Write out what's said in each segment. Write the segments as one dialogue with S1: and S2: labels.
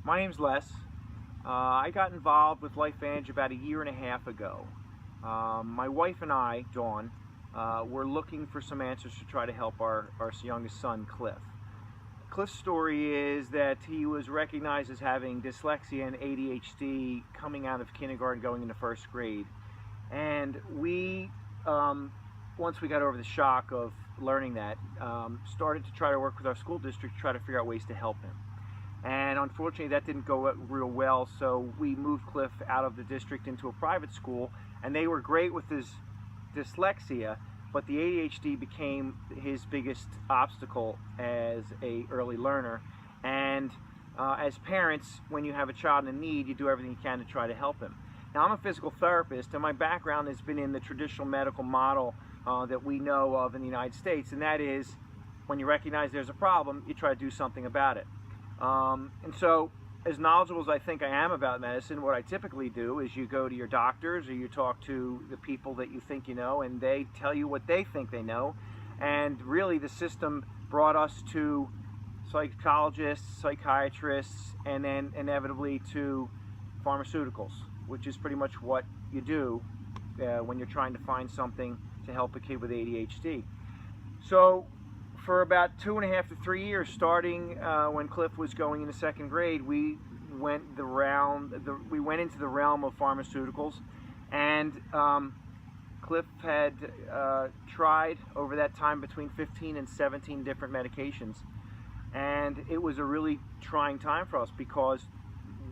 S1: My name's Les. I got involved with LifeVantage about 1.5 years ago. My wife and I, Dawn, were looking for some answers to try to help our youngest son, Cliff. Cliff's story is that he was recognized as having dyslexia and ADHD coming out of kindergarten, going into first grade. And we, once we got over the shock of learning that, started to try to work with our school district to try to figure out ways to help him. And unfortunately that didn't go real well, so we moved Cliff out of the district into a private school, and they were great with his dyslexia, but the ADHD became his biggest obstacle as an early learner. And as parents, when you have a child in need, you do everything you can to try to help him. Now, I'm a physical therapist, and my background has been in the traditional medical model that we know of in the United States, and that is, when you recognize there's a problem, you try to do something about it. And so, as knowledgeable as I think I am about medicine, what I typically do is you go to your doctors or you talk to the people that you think you know, and they tell you what they think they know. And really the system brought us to psychologists, psychiatrists, and then inevitably to pharmaceuticals, which is pretty much what you do when you're trying to find something to help a kid with ADHD. So for about 2.5 to 3 years, starting when Cliff was going into second grade, we went into the realm of pharmaceuticals, and Cliff had tried over that time between 15 and 17 different medications, and it was a really trying time for us because,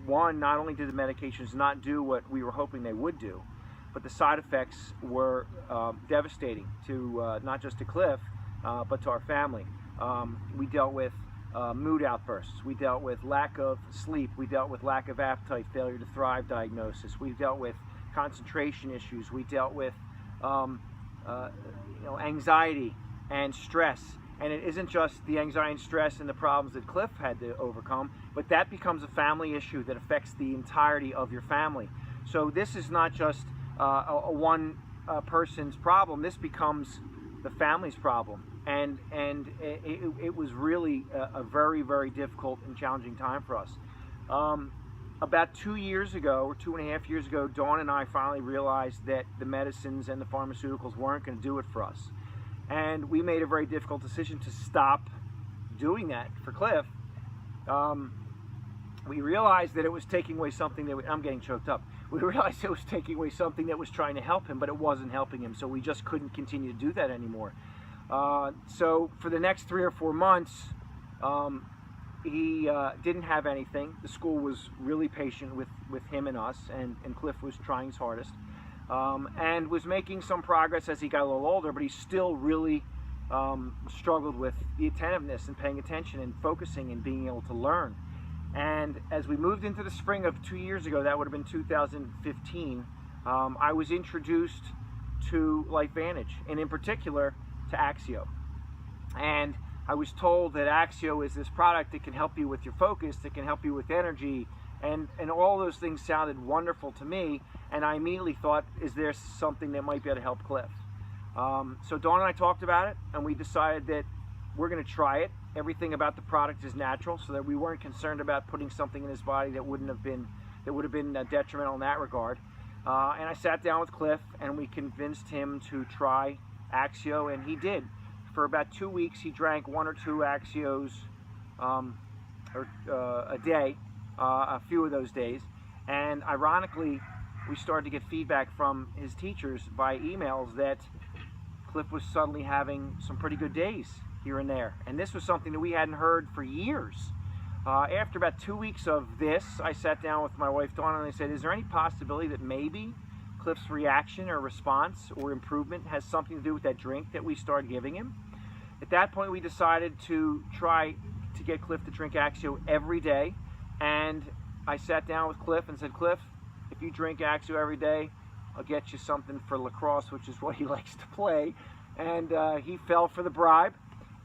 S1: one, not only did the medications not do what we were hoping they would do, but the side effects were devastating to not just to Cliff, but to our family. We dealt with mood outbursts. We dealt with lack of sleep. We dealt with lack of appetite, failure to thrive diagnosis. We dealt with concentration issues. We dealt with anxiety and stress. And it isn't just the anxiety and stress and the problems that Cliff had to overcome, but that becomes a family issue that affects the entirety of your family. So this is not just a one person's problem. This becomes the family's problem, and it was really a very, very difficult and challenging time for us. About 2 years ago, or 2.5 years ago, Dawn and I finally realized that the medicines and the pharmaceuticals weren't going to do it for us, and we made a very difficult decision to stop doing that for Cliff. We realized that it was taking away something that I'm getting choked up. We realized it was taking away something that was trying to help him, but it wasn't helping him, so we just couldn't continue to do that anymore. So for the next 3 or 4 months, he didn't have anything. The school was really patient with him and us, and Cliff was trying his hardest, and was making some progress as he got a little older, but he still really struggled with the attentiveness and paying attention and focusing and being able to learn. And as we moved into the spring of 2 years ago, that would have been 2015, I was introduced to LifeVantage, and in particular to Axio. And I was told that Axio is this product that can help you with your focus, that can help you with energy, and all those things sounded wonderful to me, and I immediately thought, is there something that might be able to help Cliff? So Dawn and I talked about it, and we decided that we're going to try it. Everything about the product is natural, so that we weren't concerned about putting something in his body that would have been detrimental in that regard. And I sat down with Cliff, and we convinced him to try Axio, and he did. For about 2 weeks, he drank 1 or 2 Axios a day, a few of those days. And ironically, we started to get feedback from his teachers by emails that Cliff was suddenly having some pretty good days here and there. And this was something that we hadn't heard for years. After about 2 weeks of this, I sat down with my wife Dawn and I said, is there any possibility that maybe Cliff's reaction or response or improvement has something to do with that drink that we started giving him? At that point, we decided to try to get Cliff to drink Axio every day. And I sat down with Cliff and said, Cliff, if you drink Axio every day, I'll get you something for lacrosse, which is what he likes to play. And he fell for the bribe.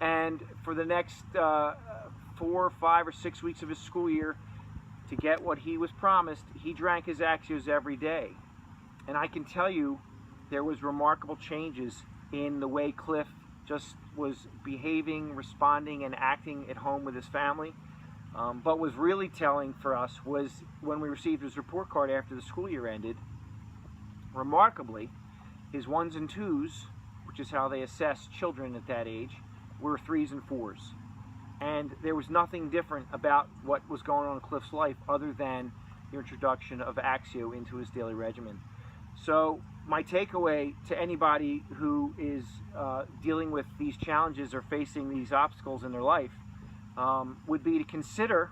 S1: And for the next 4 or 5 or 6 weeks of his school year, to get what he was promised, he drank his Axios every day. And I can tell you, there was remarkable changes in the way Cliff just was behaving, responding, and acting at home with his family. But what was really telling for us was when we received his report card after the school year ended. Remarkably, his 1s and 2s, which is how they assess children at that age, were 3s and 4s. And there was nothing different about what was going on in Cliff's life other than the introduction of Axio into his daily regimen. So my takeaway to anybody who is dealing with these challenges or facing these obstacles in their life would be to consider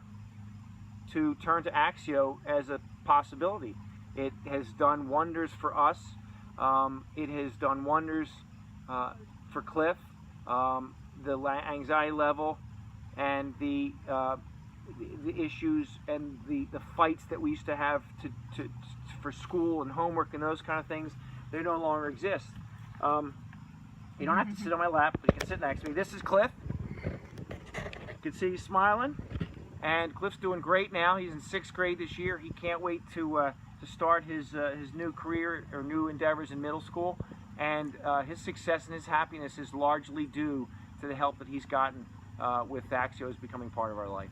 S1: to turn to Axio as a possibility. It has done wonders for us. It has done wonders for Cliff. The anxiety level and the issues and the fights that we used to have for school and homework and those kind of things, they no longer exist. You don't have to sit on my lap, but you can sit next to me. This is Cliff. You can see he's smiling, and Cliff's doing great now. He's in 6th grade this year. He can't wait to start his new career or new endeavors in middle school, and his success and his happiness is largely due to the help that he's gotten with Axio as becoming part of our life.